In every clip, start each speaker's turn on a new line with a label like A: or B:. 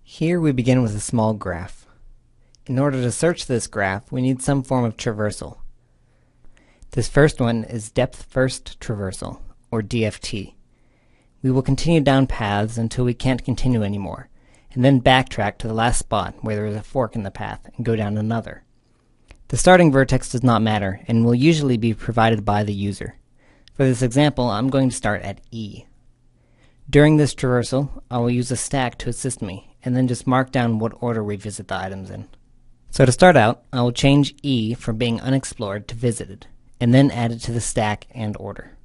A: Here we begin with a small graph. In order to search this graph, we need some form of traversal. This first one is depth first traversal, or DFT. We will continue down paths until we can't continue anymore, and then backtrack to the last spot where there is a fork in the path and go down another. The starting vertex does not matter and will usually be provided by the user. For this example, I'm going to start at E. During this traversal, I will use a stack to assist me, and then just mark down what order we visit the items in. So to start out, I will change E from being unexplored to visited, and then add it to the stack and order.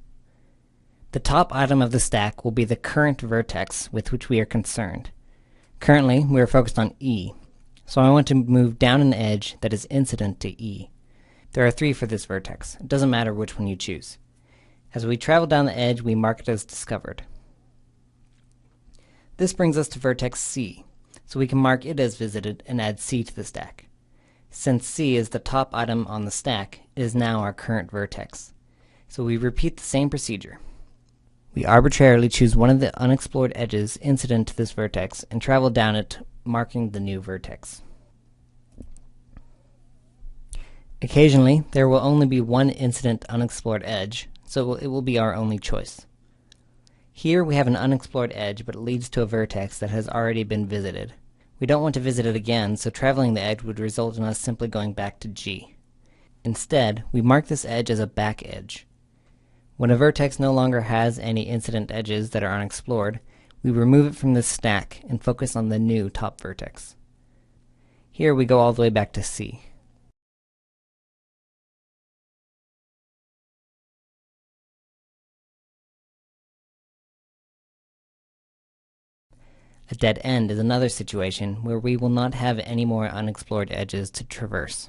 A: The top item of the stack will be the current vertex with which we are concerned. Currently, we are focused on E, so I want to move down an edge that is incident to E. There are 3 for this vertex. It doesn't matter which one you choose. As we travel down the edge, we mark it as discovered. This brings us to vertex C, so we can mark it as visited and add C to the stack. Since C is the top item on the stack, it is now our current vertex. So we repeat the same procedure. We arbitrarily choose one of the unexplored edges incident to this vertex and travel down it, marking the new vertex. Occasionally, there will only be one incident unexplored edge, so it will be our only choice. Here we have an unexplored edge, but it leads to a vertex that has already been visited. We don't want to visit it again, so traveling the edge would result in us simply going back to G. Instead, we mark this edge as a back edge. When a vertex no longer has any incident edges that are unexplored, we remove it from this stack and focus on the new top vertex. Here we go all the way back to C. A dead end is another situation where we will not have any more unexplored edges to traverse.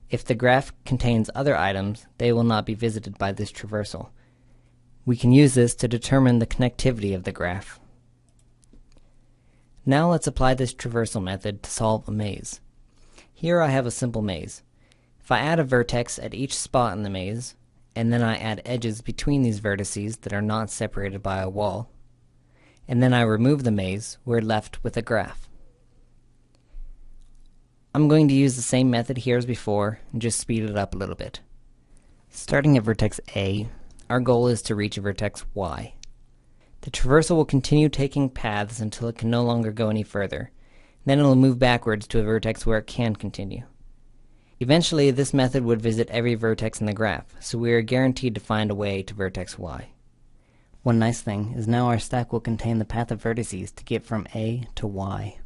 A: If the graph contains other items, they will not be visited by this traversal. We can use this to determine the connectivity of the graph. Now let's apply this traversal method to solve a maze. Here I have a simple maze. If I add a vertex at each spot in the maze, and then I add edges between these vertices that are not separated by a wall, and then I remove the maze, we're left with a graph. I'm going to use the same method here as before and just speed it up a little bit. Starting at vertex A, our goal is to reach vertex Y. The traversal will continue taking paths until it can no longer go any further. Then it will move backwards to a vertex where it can continue. Eventually, this method would visit every vertex in the graph, so we are guaranteed to find a way to vertex Y. One nice thing is now our stack will contain the path of vertices to get from A to Y.